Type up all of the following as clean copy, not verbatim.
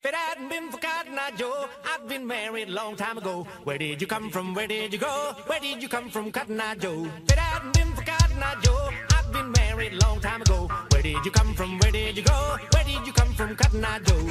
If it hadn't been for Cotton Eye Joe, I'd been married a long time ago. Where did you come from? Where did you go? Where did you come from, Cotton Eye Joe? If it hadn't been for Cotton Eye Joe, I'd been married a long time ago. Where did you come from? Where did you go? Where did you come from, Cotton Eye Joe?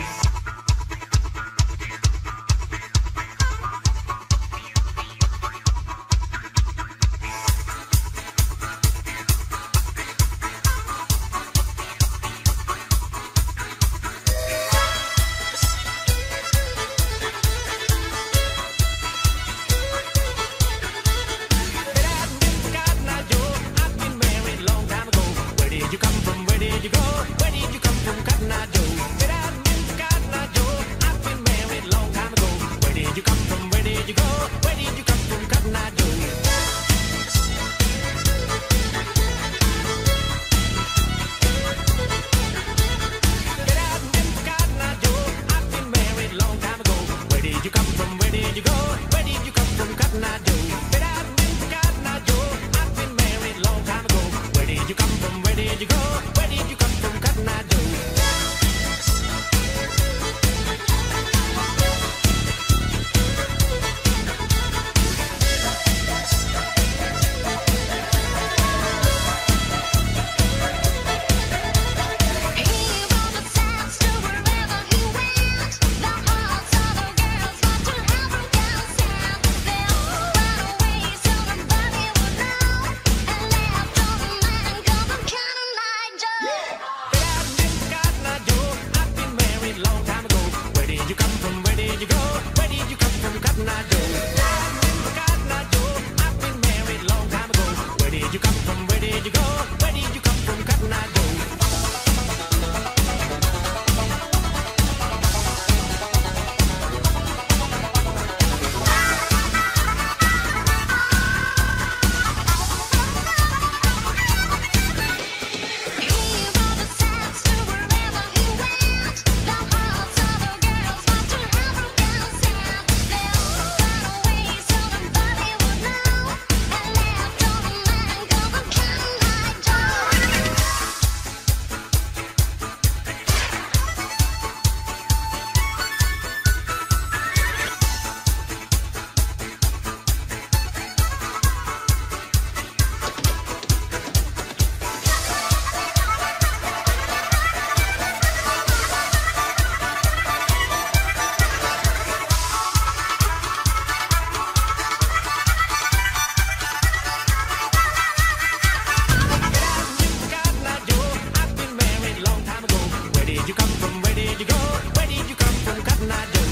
Where did you come from? Where did you go? Where did you come from, Cotton Eye Joe?